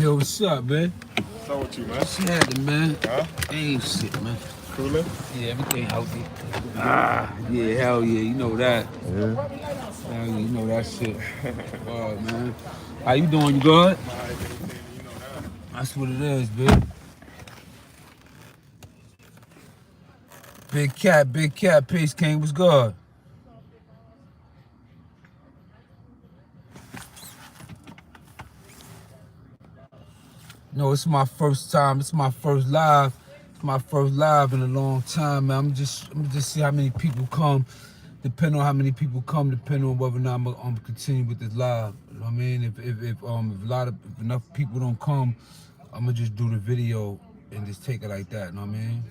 Yo, what's up, man? What's up with you, man? What's happening, man? Huh? Ain't shit, man. Coolin'? Yeah, everything healthy. Yeah, hell yeah, you know that. Yeah. Hell yeah, you know that shit. Oh, man. How you doing? You good? That's what it is, bitch. Big cat, Peace King, what's good? No, it's my first time. It's my first live. It's my first live in a long time, man. I'm just see how many people come. Depending on how many people come, depending on whether or not I'm gonna continue with this live. You know what I mean? If enough people don't come, I'm gonna just do the video and just take it like that. You know what I mean?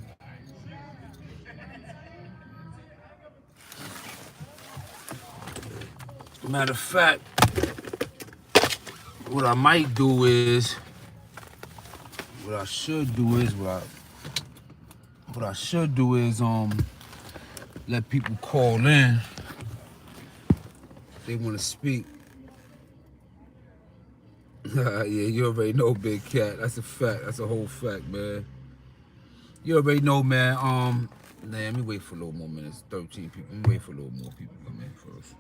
Matter of fact, what I might do is, what I should do is, let people call in. They want to speak. Yeah, you already know, Big Cat. That's a fact. That's a whole fact, man. You already know, man. Let me wait for a little more minutes. 13 people. Let me wait for a little more people to come in first.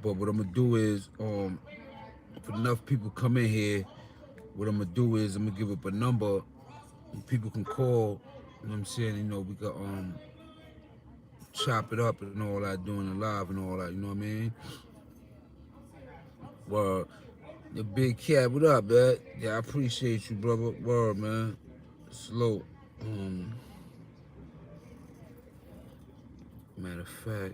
But what I'm gonna do is, if enough people come in here, what I'm gonna do is I'm gonna give up a number and people can call. You know what I'm saying? You know, we got chop it up and all that, doing it live and all that. You know what I mean? Well, the Big Cat, what up, man? Yeah, I appreciate you, brother. Word, man. Slow. Matter of fact.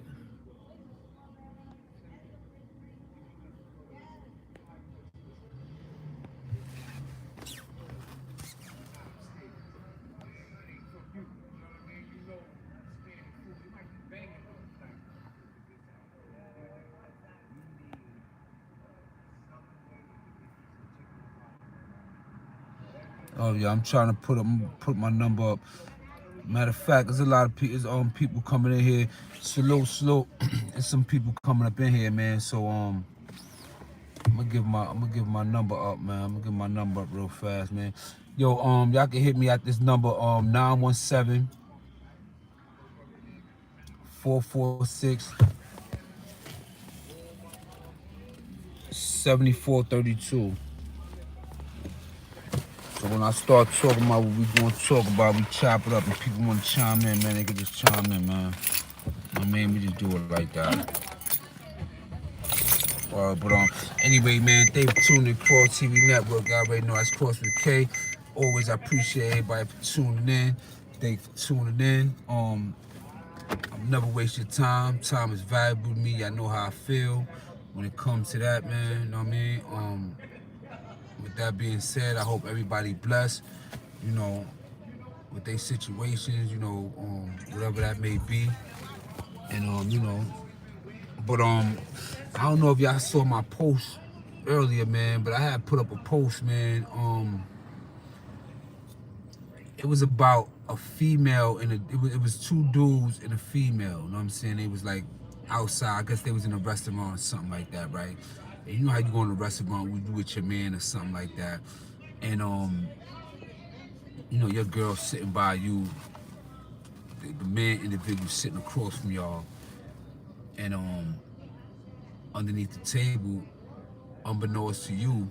Oh yeah, I'm trying to put my number up. Matter of fact, there's a lot of people coming in here. Slow. There's some people coming up in here, man. So I'm gonna give my number up, man. I'm gonna give my number up real fast, man. Yo, y'all can hit me at this number 917 446 7432. So when I start talking about what we gonna talk about, we chop it up and people wanna chime in, man, they can just chime in, man. I mean, we just do it like that. But anyway, man, thanks for tuning in Kross TV Network. I already know that's Kross with K. Always, I appreciate everybody for tuning in. Thanks for tuning in. I'm never waste your time. Time is valuable to me. I know how I feel when it comes to that, man. You know what I mean? With that being said, I hope everybody blessed. You know, with their situations. You know, whatever that may be, and you know. But I don't know if y'all saw my post earlier, man, but I had put up a post, man. It was about a female and it was two dudes and a female. You know what I'm saying? They was like outside. I guess they was in a restaurant or something like that, right? And you know how you go in a restaurant with your man or something like that, and you know your girl sitting by you, the man individual sitting across from y'all, and underneath the table, unbeknownst to you,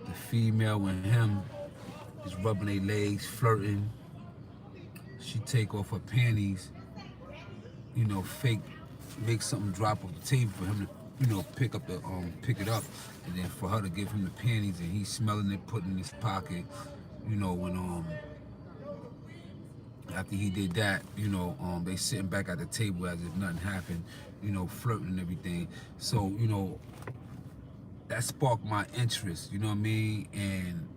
the female and him is rubbing their legs, flirting. She take off her panties, you know, make something drop off the table for him to, you know, pick it up, and then for her to give him the panties, and he's smelling it, putting it in his pocket, you know, when after he did that, you know, they sitting back at the table as if nothing happened, you know, flirting and everything. So, you know, that sparked my interest, you know what I mean? And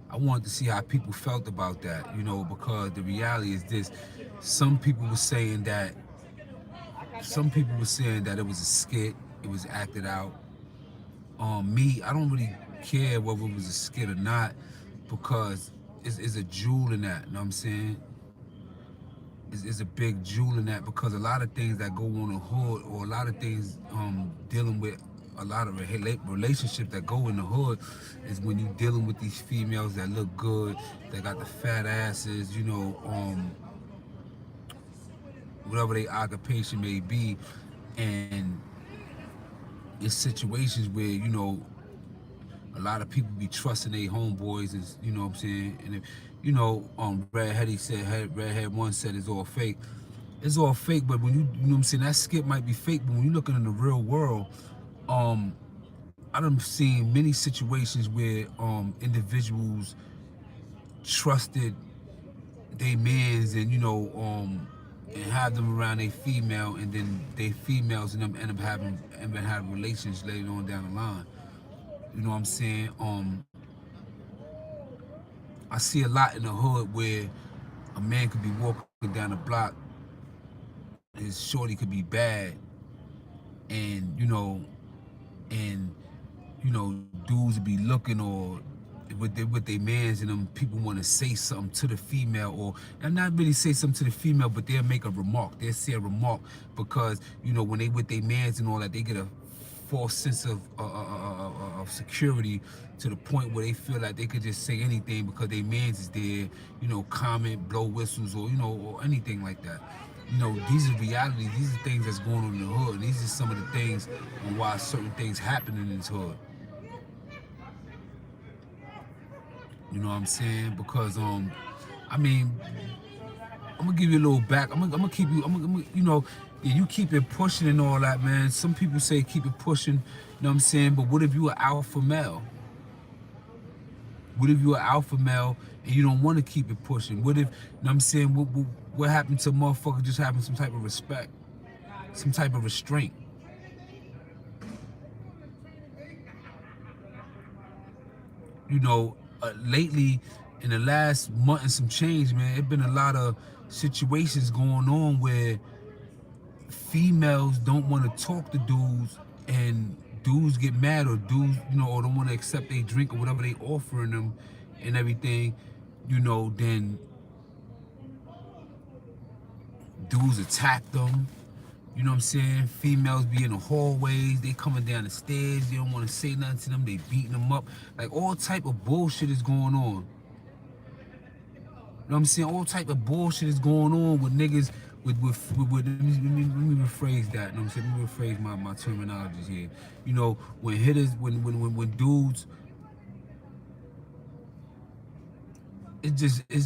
I wanted to see how people felt about that, you know, because the reality is this. Some people were saying that it was a skit, it was acted out. Me, I don't really care whether it was a skit or not, because it's a jewel in that, you know what I'm saying? It's a big jewel in that, because a lot of things that go on in the hood, or a lot of things dealing with a lot of relationships that go in the hood is when you dealing with these females that look good, that got the fat asses, whatever their occupation may be, and it's situations where a lot of people be trusting their homeboys, and what I'm saying. And if Redhead one said it's all fake. It's all fake, but when you know what I'm saying, that skit might be fake, but when you're looking in the real world, um, I done seen many situations where individuals trusted they mans and have them around a female, and then they females and them end up having relations later on down the line. You know what I'm saying? I see a lot in the hood where a man could be walking down the block, his shorty could be bad, and and dudes would be looking, or with their mans, and them people want to say something to the female, or and not really say something to the female, but they'll make a remark. They'll say a remark because when they with their mans and all that, they get a false sense of security, to the point where they feel like they could just say anything because their mans is there, comment, blow whistles, or anything like that. These are realities. These are things that's going on in the hood. These are some of the things on why certain things happen in this hood. You know what I'm saying? Because I mean, I'm gonna give you a little back. I'm gonna keep you. Yeah, you keep it pushing and all that, man. Some people say keep it pushing. You know what I'm saying? But what if you an alpha male? What if you're an alpha male and you don't want to keep it pushing? What if, you know what I'm saying, what happened to motherfuckers just having some type of respect, some type of restraint? Lately, in the last month and some change, man, it's been a lot of situations going on where females don't want to talk to dudes, and dudes get mad, or dudes, or don't want to accept their drink or whatever they offering them and everything, then dudes attack them. You know what I'm saying? Females be in the hallways, they coming down the stairs, they don't want to say nothing to them, they beating them up. Like, all type of bullshit is going on. You know what I'm saying? All type of bullshit is going on with niggas, let me rephrase that. You know what I'm saying? Let me rephrase my terminologies here. When hitters, when dudes, it's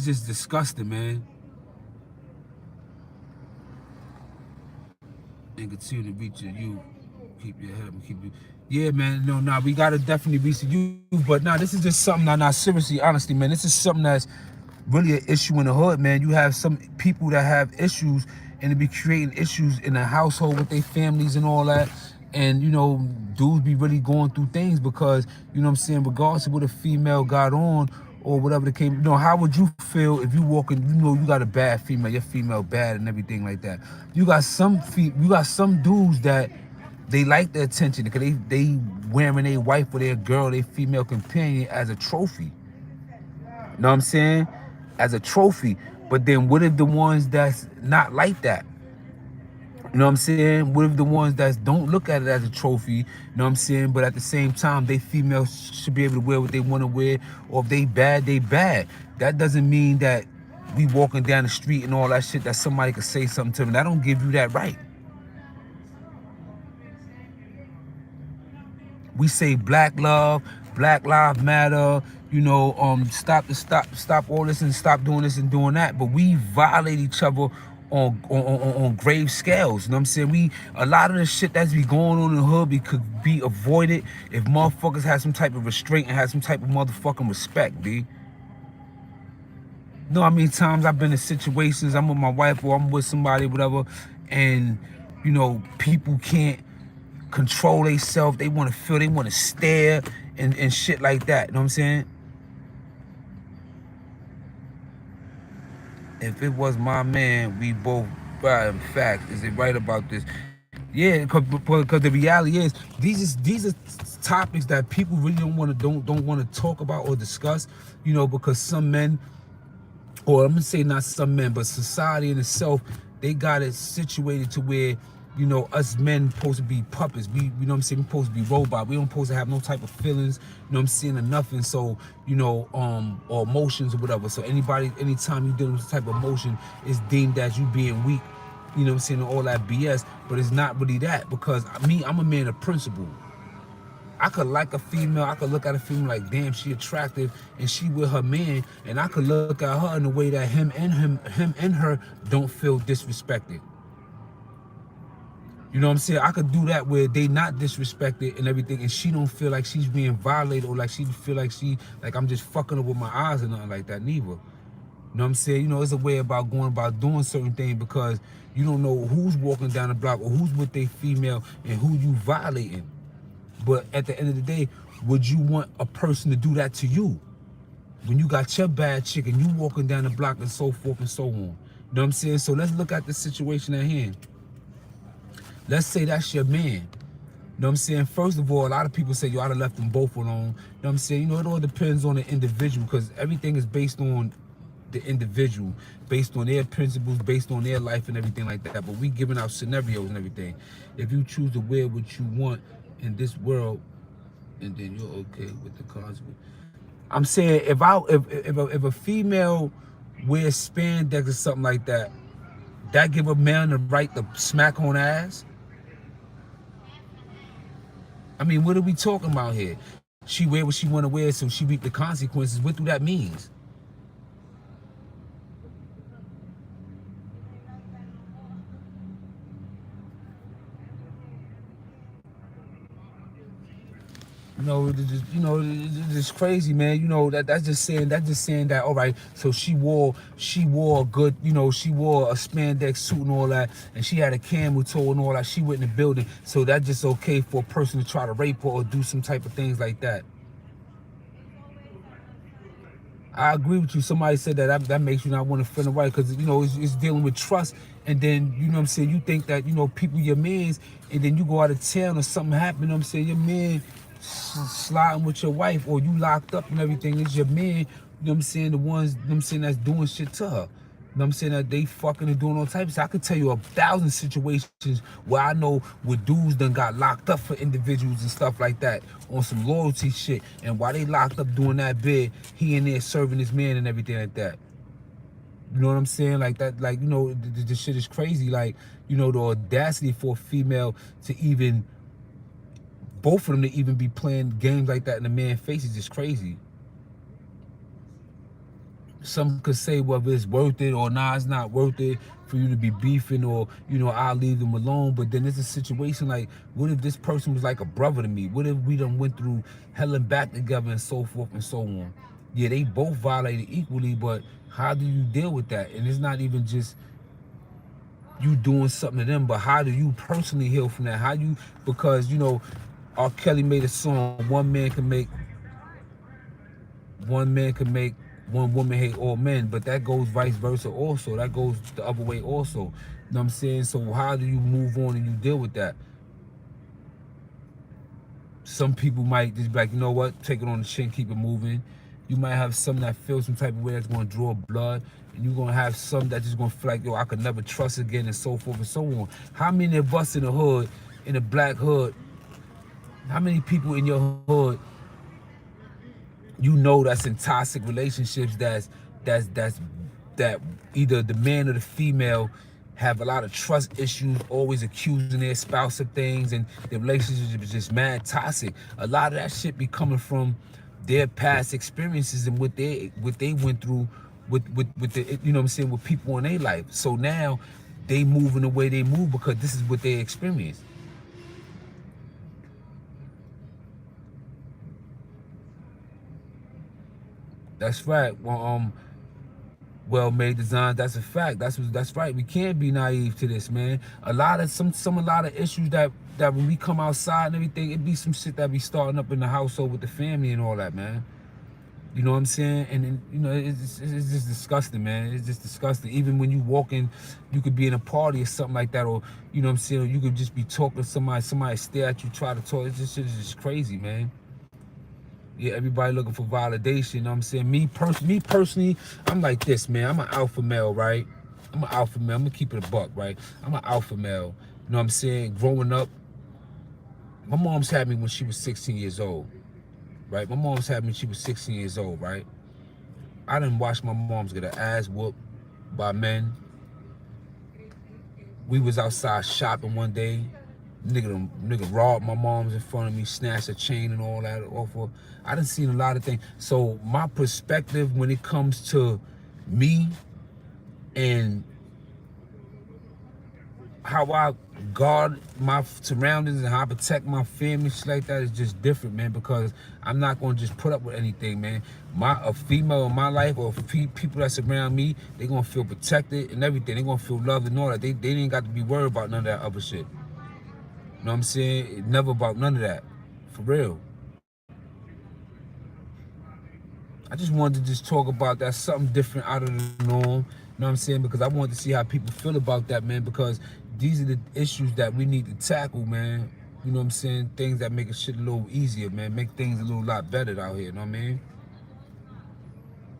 just disgusting, man. And continue to reach you. Keep your head up and keep you. Yeah, man. No, nah, we gotta definitely reach you. But nah, this is just something. Nah, seriously, honestly, man, this is something that's really an issue in the hood, man. You have some people that have issues, and they be creating issues in the household with their families and all that. And dudes be really going through things because, what I'm saying, regardless of what a female got on or whatever the case, how would you feel if you walking, you got a bad female, your female bad and everything like that. You got some dudes that they like the attention because they wearing their wife or their girl, their female companion as a trophy. Know what I'm saying? As a trophy. But then what if the ones that's not like that? You know what I'm saying? What if the ones that don't look at it as a trophy, you know what I'm saying? But at the same time, they females should be able to wear what they want to wear, or if they bad, they bad. That doesn't mean that we walking down the street and all that shit that somebody could say something to them. That don't give you that right. We say black love, Black Lives Matter, stop all this and stop doing this and doing that. But we violate each other on grave scales. You know what I'm saying? A lot of the shit that's be going on in the hood could be avoided if motherfuckers had some type of restraint and had some type of motherfucking respect, B. How many times I've been in situations, I'm with my wife or I'm with somebody, whatever, and people can't control themselves. They want to feel, they want to stare and shit like that. You know what I'm saying? If it was my man, we both, in fact, is it right about this? Yeah, because the reality is, these are topics that people really don't want to talk about or discuss. Because some men, or I'm gonna say not some men, but society in itself, they got it situated to where, you know, us men supposed to be puppets. We, you know what I'm saying, we supposed to be robots. We don't supposed to have no type of feelings, you know what I'm saying, or nothing. So, you know, or emotions or whatever. So anytime you deal with this type of emotion, it's deemed as you being weak, you know what I'm saying, all that BS. But it's not really that, because I'm a man of principle. I could like a female, I could look at a female like, damn, she attractive, and she with her man, and I could look at her in a way that him and her don't feel disrespected. You know what I'm saying? I could do that where they not disrespected and everything, and she don't feel like she's being violated, or like she feel like I'm just fucking her with my eyes or nothing like that, neither. You know what I'm saying? You know, it's a way about going about doing certain things, because you don't know who's walking down the block or who's with their female and who you violating. But at the end of the day, would you want a person to do that to you? When you got your bad chick and you walking down the block and so forth and so on. You know what I'm saying? So let's look at the situation at hand. Let's say that's your man. You know what I'm saying? First of all, a lot of people say, yo, I'd have left them both alone. You know what I'm saying? You know, it all depends on the individual, because everything is based on the individual, based on their principles, based on their life and everything like that. But we giving out scenarios and everything. If you choose to wear what you want in this world, and then you're okay with the consequence. I'm saying, if a female wears spandex or something like that, that give a man the right to smack on the ass? I mean, what are we talking about here? She wear what she want to wear, so she reap the consequences. What do that means? It's crazy, man. You know, that's just saying that, all right, so she wore a good, you know, she wore a spandex suit and all that, and she had a camel toe and all that. She went in the building, so that's just okay for a person to try to rape her or do some type of things like that. I agree with you. Somebody said that makes you not want to friend a wife, because, you know, it's dealing with trust. And then, you know what I'm saying, you think that, you know, people your mans, and then you go out of town or something happen, you know what I'm saying, your man sliding with your wife, or you locked up and everything, it's your man, you know what I'm saying, the ones, you know what I'm saying, that's doing shit to her. You know what I'm saying, that they fucking and doing all types. I could tell you 1,000 situations where I know where dudes done got locked up for individuals and stuff like that on some loyalty shit. And while they locked up doing that bid, he in there serving his man and everything like that. You know what I'm saying? Like that, like, you know, the shit is crazy. Like, you know, the audacity for a female to even, both of them to even be playing games like that in a man's face is just crazy. Some could say whether it's worth it or nah, it's not worth it for you to be beefing, or, you know, I'll leave them alone. But then it's a situation like, what if this person was like a brother to me? What if we done went through hell and back together and so forth and so on? Yeah, they both violated equally, but how do you deal with that? And it's not even just you doing something to them, but how do you personally heal from that? How you, because, you know, R. Kelly made a song, one man can make one woman hate all men, but that goes vice versa also. That goes the other way also. You know what I'm saying? So how do you move on and you deal with that? Some people might just be like, you know what, take it on the chin, keep it moving. You might have some that feel some type of way that's going to draw blood, and you're going to have some that just going to feel like, yo, I could never trust again, and so forth and so on. How many of us in the hood, in the black hood, how many people in your hood you know that's in toxic relationships, that either the man or the female have a lot of trust issues, always accusing their spouse of things, and the relationship is just mad toxic. A lot of that shit be coming from their past experiences and what they went through with the, you know what I'm saying, with people in their life. So now they move in the way they move because this is what they experienced. That's right. Well-made designs. That's a fact. That's right. We can't be naive to this, man. A lot of issues that when we come outside and everything, it be some shit that be starting up in the household with the family and all that, man. You know what I'm saying? And you know, it's just disgusting, man. It's just disgusting. Even when you walk in, you could be in a party or something like that, or you know what I'm saying, or you could just be talking to somebody stare at you, try to talk. It's just shit is just crazy, man. Yeah, everybody looking for validation, you know what I'm saying? Me personally, I'm like this, man. I'm an alpha male, right? I'm an alpha male. I'm gonna keep it a buck, right? I'm an alpha male. know what I'm saying? Growing up, my mom's had me when she was 16 years old, right? My mom's had me when she was 16 years old, right? I didn't watch my mom's get her ass whooped by men. We was outside shopping one day. Nigga robbed my mom's in front of me, snatched a chain and all that off her. I done seen a lot of things. So my perspective when it comes to me and how I guard my surroundings and how I protect my family, shit like that is just different, man. Because I'm not gonna just put up with anything, man. A female in my life or people that surround me, they gonna feel protected and everything. They gonna feel loved and all that. They ain't got to be worried about none of that other shit. You know what I'm saying? It never about none of that, for real. I just wanted to just talk about that, something different out of the norm. You know what I'm saying? Because I wanted to see how people feel about that, man. Because these are the issues that we need to tackle, man. You know what I'm saying? Things that make shit a little easier, man. Make things a little lot better out here, you know what I mean?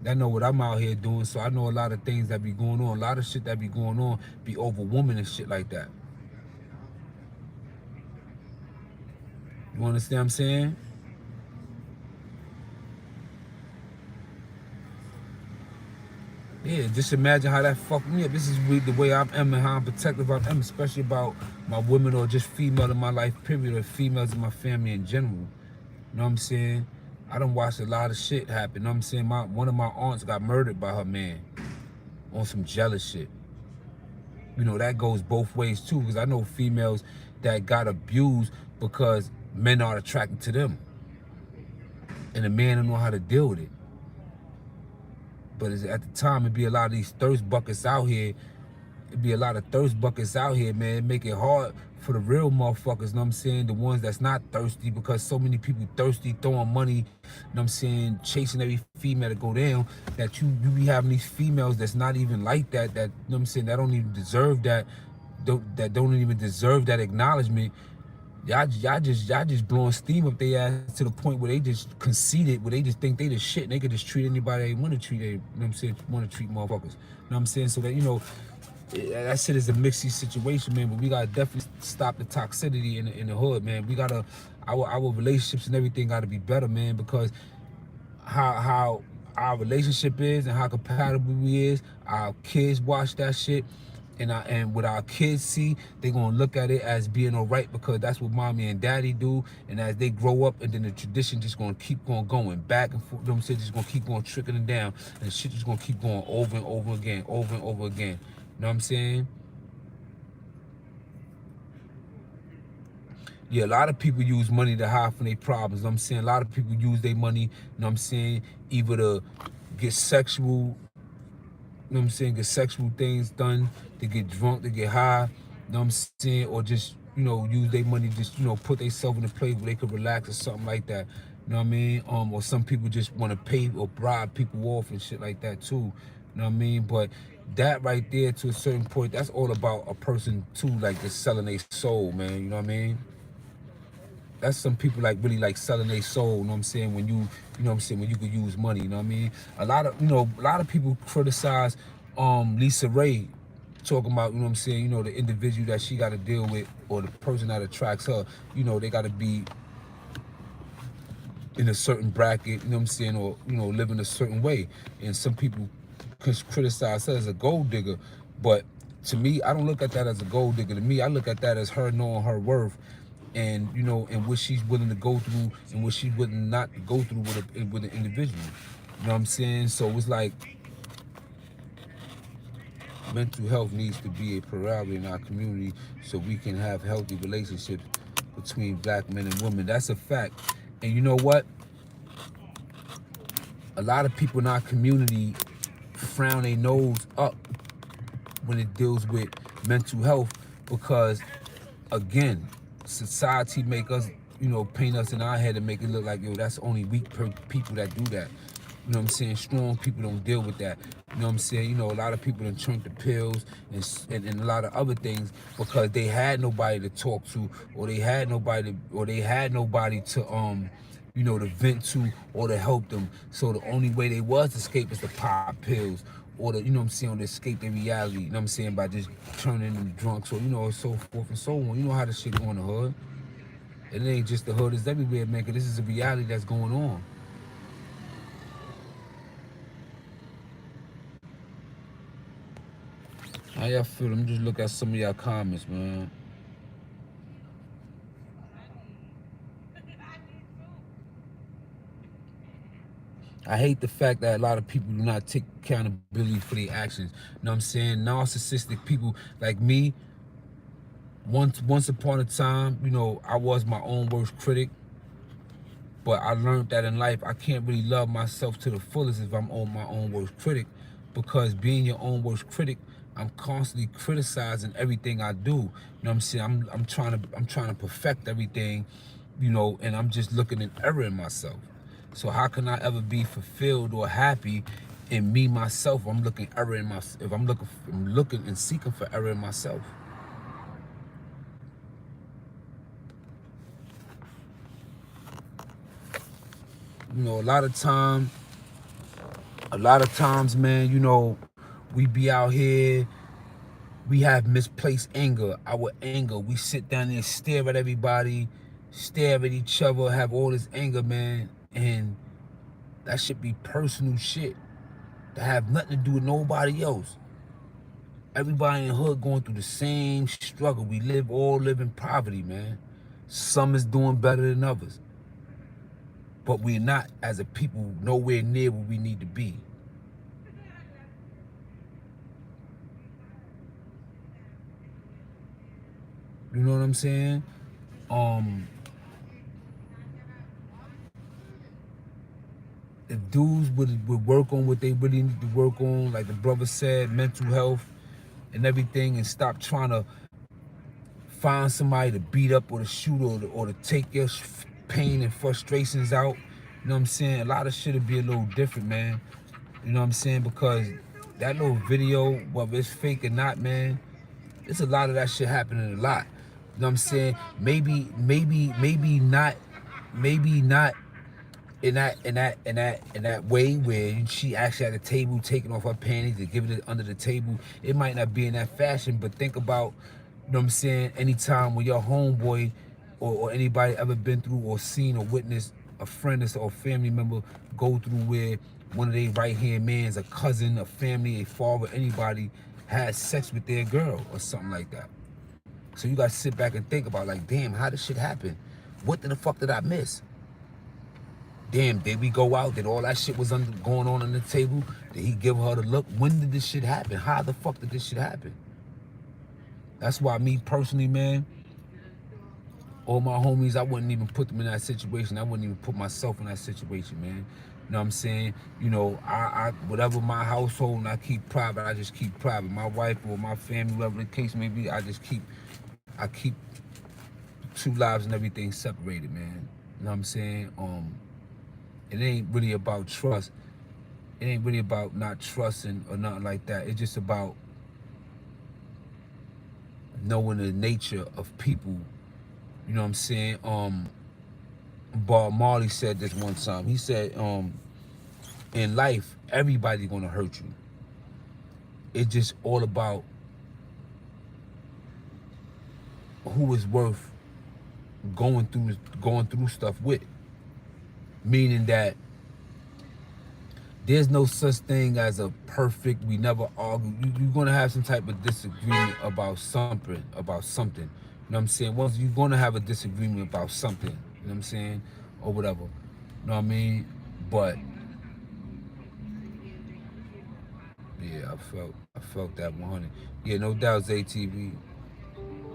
I know what I'm out here doing, so I know a lot of things that be going on. A lot of shit that be going on be over women and shit like that. You understand what I'm saying? Yeah, just imagine how that fucked me up. This is the way I am and how I'm protective I am, especially about my women or just female in my life, period, or females in my family in general. You know what I'm saying? I done watched a lot of shit happen. You know what I'm saying? One of my aunts got murdered by her man on some jealous shit. You know, that goes both ways too, because I know females that got abused because men are attracted to them. And the man don't know how to deal with it. But at the time, it'd be a lot of these thirst buckets out here. It'd be a lot of thirst buckets out here, man. It make it hard for the real motherfuckers, know what I'm saying? The ones that's not thirsty, because so many people thirsty, throwing money, know what I'm saying, chasing every female to go down, that you be having these females that's not even like that, you know what I'm saying, that don't even deserve that, that don't even deserve that acknowledgement. Y'all just blowing steam up their ass to the point where they just conceited, where they just think they the shit and they could just treat anybody they want to treat. You know what I'm saying? Want to treat motherfuckers. You know what I'm saying? So that, you know, that shit is a mixy situation, man. But we gotta definitely stop the toxicity in the hood, man. We gotta our relationships and everything gotta be better, man. Because how our relationship is and how compatible we is, our kids watch that shit. And what our kids see, they gonna look at it as being all right, because that's what mommy and daddy do. And as they grow up, and then the tradition just gonna keep on going back and forth. You know what I'm saying? Just gonna keep on trickling down, and the shit just gonna keep going over and over again, over and over again. You know what I'm saying? Yeah, a lot of people use money to hide from their problems. You know what I'm saying? A lot of people use their money, you know what I'm saying, either to get sexual, you know what I'm saying, get sexual things done, to get drunk, to get high, you know what I'm saying, or just, you know, use their money, just, you know, put themselves in a place where they could relax or something like that. You know what I mean? Or some people just want to pay or bribe people off and shit like that too. You know what I mean? But that right there, to a certain point, that's all about a person too, like just selling their soul, man. You know what I mean? That's some people like really like selling their soul, you know what I'm saying, when you know what I'm saying, when you could use money, you know what I mean? A lot of people criticize Lisa Ray, talking about, you know what I'm saying, you know, the individual that she got to deal with, or the person that attracts her, you know, they got to be in a certain bracket, you know what I'm saying, or, you know, live in a certain way. And some people criticize her as a gold digger, but to me, I don't look at that as a gold digger. To me, I look at that as her knowing her worth, and, you know, and what she's willing to go through and what she's willing not to go through with an individual. You know what I'm saying? So it's like, mental health needs to be a priority in our community so we can have healthy relationships between black men and women. That's a fact. And you know what? A lot of people in our community frown their nose up when it deals with mental health, because, again, society make us, you know, paint us in our head and make it look like, yo, that's only weak people that do that. You know what I'm saying? Strong people don't deal with that. You know what I'm saying? You know, a lot of people done turned to pills and a lot of other things because they had nobody to talk to, or they had nobody to you know, to vent to or to help them. So the only way they was to escape is to pop pills or the, you know what I'm saying, or to escape their reality, you know what I'm saying, by just turning them drunk, so, you know, so forth and so on. You know how the shit go in the hood. And it ain't just the hood, it's everywhere, man, because this is a reality that's going on. How y'all feel? Let me just look at some of y'all comments, man. I hate the fact that a lot of people do not take accountability for their actions. You know what I'm saying? Narcissistic people like me, once upon a time, you know, I was my own worst critic. But I learned that in life, I can't really love myself to the fullest if I'm on my own worst critic, because being your own worst critic, I'm constantly criticizing everything I do. You know what I'm saying? I'm trying to perfect everything, you know, and I'm just looking at error in myself. So how can I ever be fulfilled or happy in me myself? I'm looking error in my if I'm looking and seeking for error in myself. You know, a lot of times, man, you know, we be out here, we have misplaced anger. Our anger, we sit down there, stare at everybody, stare at each other, have all this anger, man, and that should be personal shit that have nothing to do with nobody else. Everybody in the hood going through the same struggle. We all live in poverty, man. Some is doing better than others, but we're not, as a people, nowhere near where we need to be. You know what I'm saying? Um, if dudes would work on what they really need to work on, like the brother said, mental health and everything, and stop trying to find somebody to beat up or to shoot or to take your pain and frustrations out. You know what I'm saying? A lot of shit would be a little different, man. You know what I'm saying? Because that little video, whether it's fake or not, man, there's a lot of that shit happening a lot. You know what I'm saying? Maybe not in that way where she actually at the table taking off her panties and giving it under the table. It might not be in that fashion, but think about, you know what I'm saying, anytime when your homeboy or anybody ever been through or seen or witnessed a friend or a family member go through where one of their right hand mans, a cousin, a family, a father, anybody had sex with their girl or something like that. So you gotta sit back and think about, like, damn, how this shit happen? What the fuck did I miss? Damn, did we go out? Did all that shit was going on the table? Did he give her the look? When did this shit happen? How the fuck did this shit happen? That's why me personally, man, all my homies, I wouldn't even put them in that situation. I wouldn't even put myself in that situation, man. You know what I'm saying? You know, I whatever my household and I keep private, I just keep private. My wife or my family, whatever the case may be, I keep two lives and everything separated, man. You know what I'm saying? It ain't really about trust. It ain't really about not trusting or nothing like that. It's just about knowing the nature of people. You know what I'm saying? Bob Marley said this one time. He said, in life, everybody's gonna hurt you. It's just all about who is worth going through stuff with. Meaning that there's no such thing as a perfect, we never argue. You're gonna have some type of disagreement about something, You know what I'm saying? Once you're gonna have a disagreement about something, you know what I'm saying? Or whatever. You know what I mean? But yeah, I felt that 100. Yeah, no doubt, ZTV.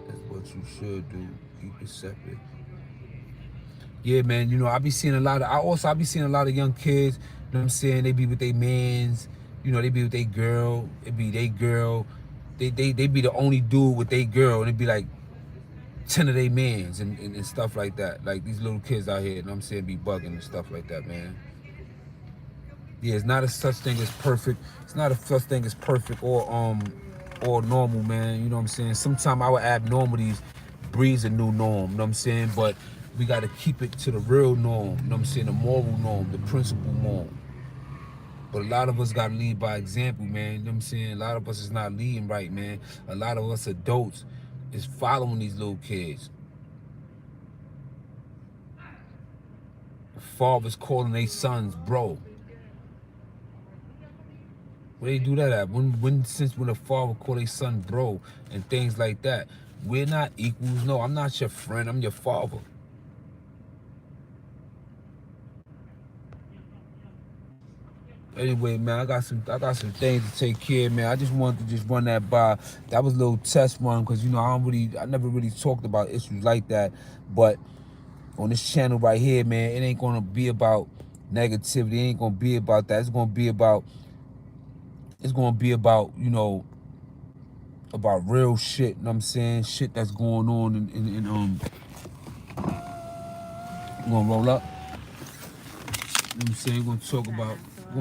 That's what you should do. Keep it separate. Yeah, man, you know, I be seeing a lot of young kids, you know what I'm saying, they be with their mans, you know, they be with their girl, it be their girl, they be the only dude with their girl, and it be like 10 of their mans and stuff like that. Like these little kids out here, you know what I'm saying, be bugging and stuff like that, man. Yeah, it's not a such thing as perfect. It's not a such thing as perfect or normal, man. You know what I'm saying? Sometimes our abnormalities breeds a new norm, you know what I'm saying? But we gotta keep it to the real norm, you know what I'm saying? The moral norm, the principle norm. But a lot of us got to lead by example, man. You know what I'm saying? A lot of us is not leading right, man. A lot of us adults is following these little kids. Fathers calling their sons bro. Where they do that at? When a father call their son bro and things like that. We're not equals. No, I'm not your friend. I'm your father. Anyway, man, I got some things to take care of, man. I just wanted to just run that by. That was a little test run because I never really talked about issues like that. But on this channel right here, man, it ain't gonna be about negativity. It ain't gonna be about that. It's gonna be about, about real shit. You know what I'm saying? Shit that's going on you gonna roll up. You know what I'm saying? We're gonna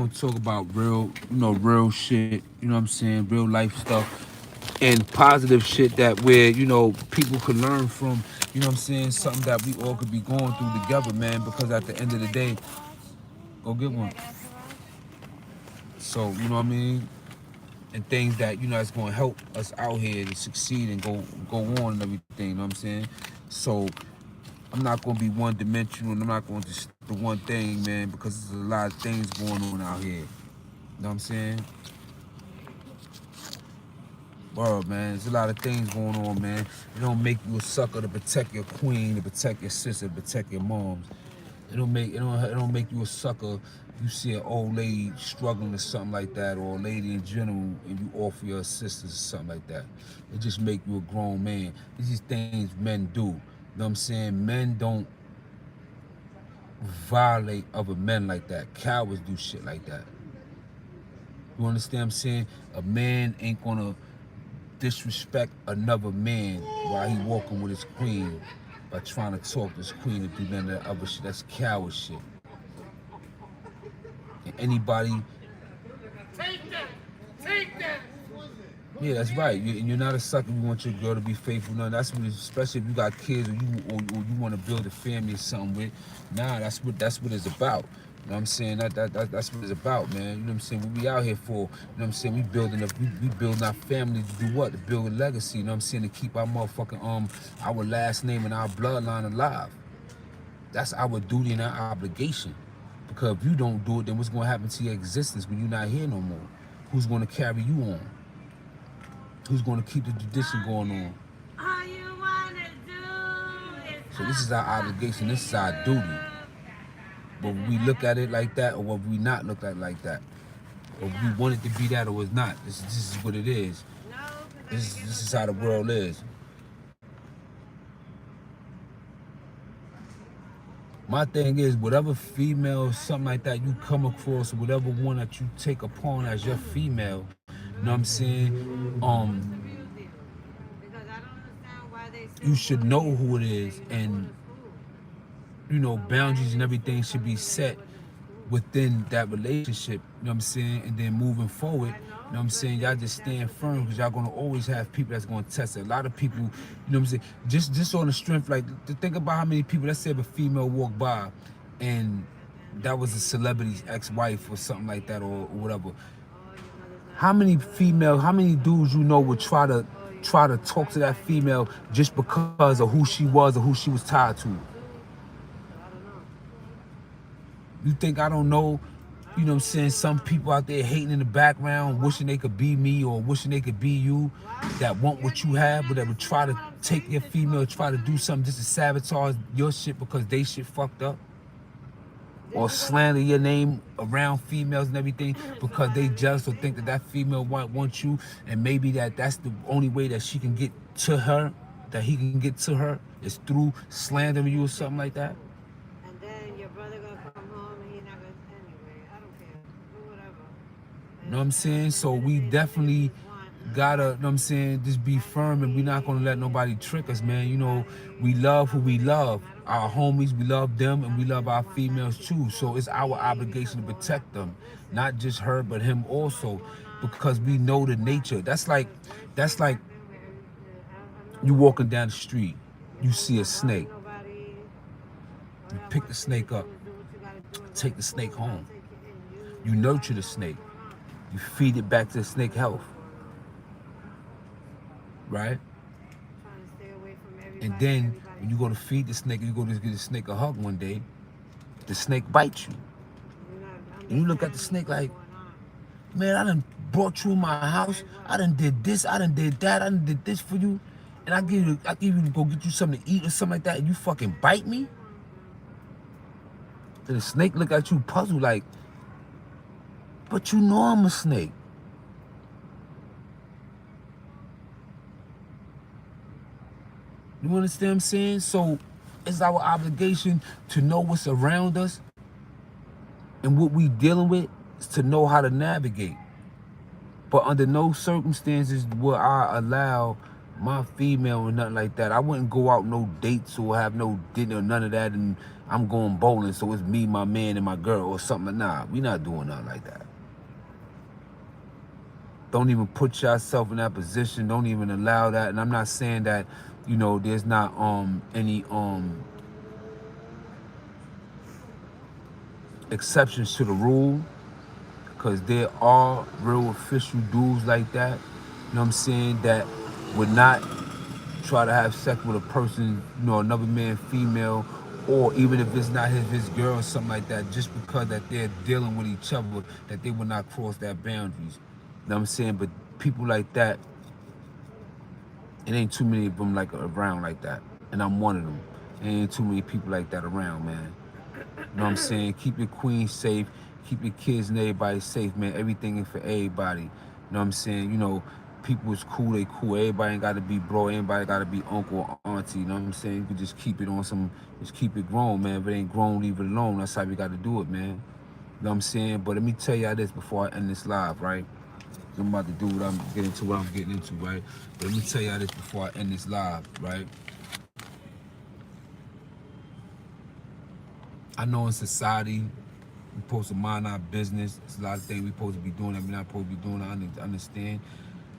talk about real, real shit, you know what I'm saying, real life stuff and positive shit that where, people could learn from, you know what I'm saying, something that we all could be going through together, man, because at the end of the day, go get one. So, you know what I mean? And things that, that's gonna help us out here to succeed and go on and everything, you know what I'm saying? So I'm not gonna be one dimensional and I'm not gonna just the one thing, man, because there's a lot of things going on out here. You know what I'm saying? Word, man. There's a lot of things going on, man. It don't make you a sucker to protect your queen, to protect your sister, to protect your moms. It don't make you a sucker. You see an old lady struggling or something like that, or a lady in general, and you offer your assistance or something like that. It just make you a grown man. These are things men do. You know what I'm saying? Men don't violate other men like that. Cowards do shit like that. You understand what I'm saying? A man ain't gonna disrespect another man while he walking with his queen by trying to talk to his queen and do none of that other shit. That's coward shit. And anybody, yeah, that's right. You're not a sucker. You want your girl to be faithful. No, that's what, especially if you got kids or you want to build a family or something with. Nah, that's what it's about. You know what I'm saying? That's what it's about, man. You know what I'm saying? What we out here for? You know what I'm saying? We building our family to do what? To build a legacy. You know what I'm saying? To keep our motherfucking our last name and our bloodline alive. That's our duty and our obligation. Because if you don't do it, then what's gonna happen to your existence when you're not here no more? Who's gonna carry you on? Who's gonna keep the tradition going on? All you wanna do is So this is our obligation. This is our duty. But we look at it like that, or what we not look at it like that, or we want it to be that, or it's not. This is what it is. This is how the world is. My thing is, whatever female, something like that, you come across, or whatever one that you take upon as your female, you know what I'm saying? You should know who it is, and boundaries and everything should be set within that relationship, you know what I'm saying? And then moving forward, you know what I'm saying? Y'all just stand firm because y'all gonna always have people that's gonna test it. A lot of people, you know what I'm saying? Just on the strength, like to think about how many people, let's say if a female walked by and that was a celebrity's ex-wife or something like that or whatever. How many dudes would try to talk to that female just because of who she was or who she was tied to? You think I don't know, you know what I'm saying, some people out there hating in the background, wishing they could be me or wishing they could be you, that want what you have, but that would try to take your female, try to do something just to sabotage your shit because they shit fucked up? Or slander your name around females and everything because they just or think that female wants you, and maybe that's the only way that she can get to her, that he can get to her, is through slandering you or something like that? and then your brother gonna come home and he not gonna anyway. I don't care. Do whatever. You know what I'm saying? So we definitely gotta, you know what I'm saying, just be firm, and we're not gonna let nobody trick us, man. We love who we love. Our homies, we love them, and we love our females too. So it's our obligation to protect them. Not just her, but him also. Because we know the nature. That's like you walking down the street, you see a snake. You pick the snake up, take the snake home. You nurture the snake. You feed it back to the snake health, right? Trying to stay away from And everybody and then everybody's when you go to sick. feed the snake, you go to get the snake a hug one day, the snake bites you. You not And you look at the understanding snake what's like, going on. man, I done brought you in my house. Like I what? done did this. I done did that. I done did this for you. And For real. I give you to go get you something to eat or something like that, and you fucking bite me. Then the snake look at you puzzled like, but you know I'm a snake. You understand what I'm saying? So it's our obligation to know what's around us and what we dealing with is to know how to navigate. But under no circumstances will I allow my female or nothing like that. I wouldn't go out no dates or have no dinner or none of that and I'm going bowling, so it's me, my man, and my girl or something. Nah, we not doing nothing like that. Don't even put yourself in that position. Don't even allow that. And I'm not saying that, there's not any exceptions to the rule, because there are real official dudes like that, you know what I'm saying, that would not try to have sex with a person, another man, female, or even if it's not his girl or something like that, just because that they're dealing with each other, that they would not cross that boundaries. You know what I'm saying? But people like that, it ain't too many of them like around like that. And I'm one of them. It ain't too many people like that around, man. You know what I'm saying? Keep your queen safe. Keep your kids and everybody safe, man. Everything is for everybody. You know what I'm saying? People is cool, they cool. Everybody ain't got to be bro. Everybody got to be uncle or auntie. You know what I'm saying? You can just keep it on just keep it grown, man. If it ain't grown, leave it alone. That's how we got to do it, man. You know what I'm saying? But let me tell y'all this before I end this live, right? I'm about to do what I'm getting into, right? But let me tell y'all this before I end this live, right? I know in society, we supposed to mind our business. There's a lot of things we supposed to be doing that we're not supposed to be doing. I understand.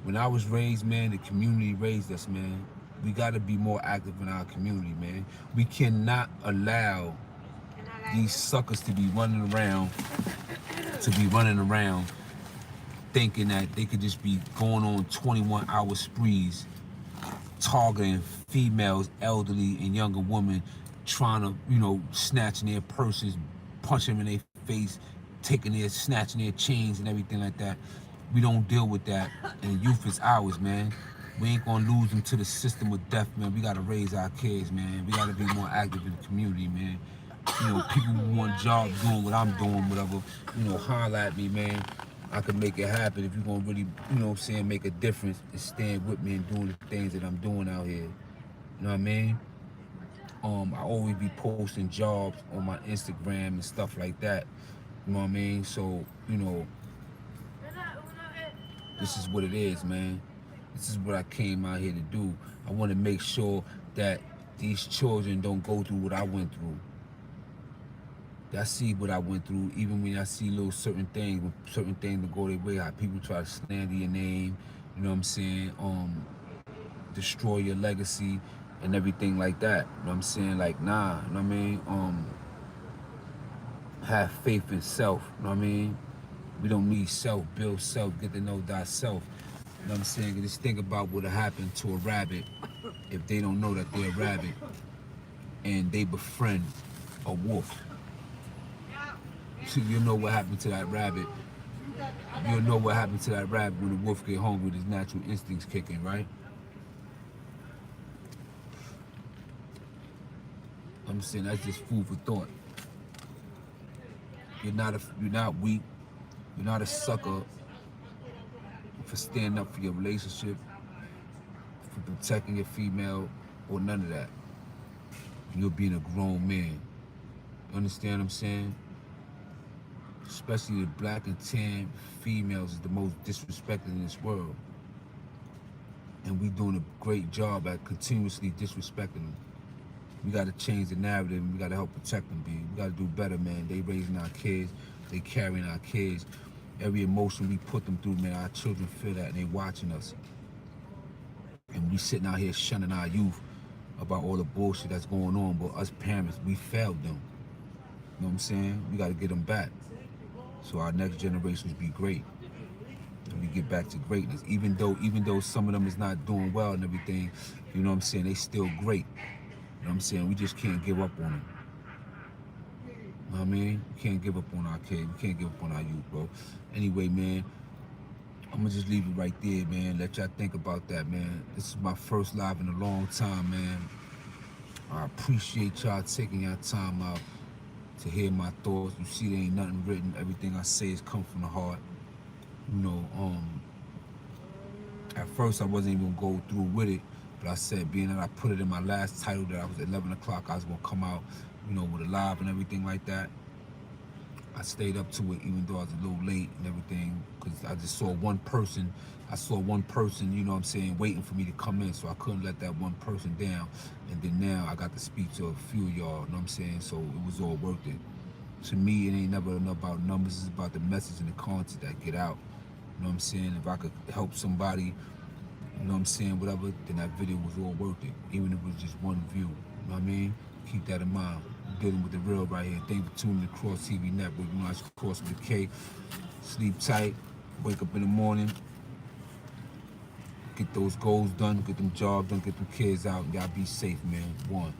When I was raised, man, the community raised us, man. We got to be more active in our community, man. We cannot allow Can I light these this? suckers to be running around thinking that they could just be going on 21-hour sprees targeting females, elderly and younger women, trying to, snatching their purses, punching them in their face, snatching their chains and everything like that. We don't deal with that, and youth is ours, man. We ain't gonna lose them to the system of death, man. We gotta raise our kids, man. We gotta be more active in the community, man. People who want jobs doing what I'm doing, whatever, holler at me, man. I can make it happen if you're gonna really, make a difference and stand with me and doing the things that I'm doing out here. You know what I mean? I always be posting jobs on my Instagram and stuff like that. You know what I mean? So, this is what it is, man. This is what I came out here to do. I want to make sure that these children don't go through what I went through. I see what I went through, even when I see little certain things, when certain things don't go their way, how people try to slander your name, you know what I'm saying, destroy your legacy and everything like that. You know what I'm saying? Like, nah, you know what I mean? Have faith in self, you know what I mean? We don't need self, build self, get to know thyself. You know what I'm saying? Just think about what'll happen to a rabbit if they don't know that they're a rabbit and they befriend a wolf. So you'll know what happened to that rabbit. You'll know what happened to that rabbit when the wolf get hungry, his natural instincts kicking, right? I'm saying that's just food for thought. You're not weak. You're not a sucker for standing up for your relationship, for protecting your female, or none of that. You're being a grown man. You understand what I'm saying? Especially the black and tan females is the most disrespected in this world. And we doing a great job at continuously disrespecting them. We got to change the narrative and we got to help protect them, B. We got to do better, man. They raising our kids. They carrying our kids. Every emotion we put them through, man, our children feel that and they watching us. And we sitting out here shunning our youth about all the bullshit that's going on. But us parents, we failed them. You know what I'm saying? We got to get them back. so our next generations be great. And we get back to greatness. Even though some of them is not doing well and everything, you know what I'm saying, they still great. You know what I'm saying? We just can't give up on them. You know what I mean? We can't give up on our kids. We can't give up on our youth, bro. Anyway, man, I'm gonna just leave it right there, man. Let y'all think about that, man. This is my first live in a long time, man. I appreciate y'all taking your time out to hear my thoughts. You see, there ain't nothing written. Everything I say is come from the heart. You know, at first I wasn't even gonna go through with it, but I said, being that I put it in my last title that I was at 11 o'clock, I was gonna come out, you know, with a live and everything like that. I stayed up to it even though I was a little late and everything, because I just saw one person. I saw one person, you know what I'm saying, waiting for me to come in, so I couldn't let that one person down. And then now I got to speak to a few of y'all, you know what I'm saying, so it was all worth it. To me, it ain't never enough about numbers, it's about the message and the content that get out. You know what I'm saying? If I could help somebody, you know what I'm saying, whatever, then that video was all worth it, even if it was just one view. You know what I mean? Keep that in mind. I'm dealing with the real right here. Thank you for tuning in to Kross TV Network. You know, it's Kross with a K. Sleep tight, wake up in the morning, get those goals done, get them jobs done, get them kids out, and y'all be safe, man. One.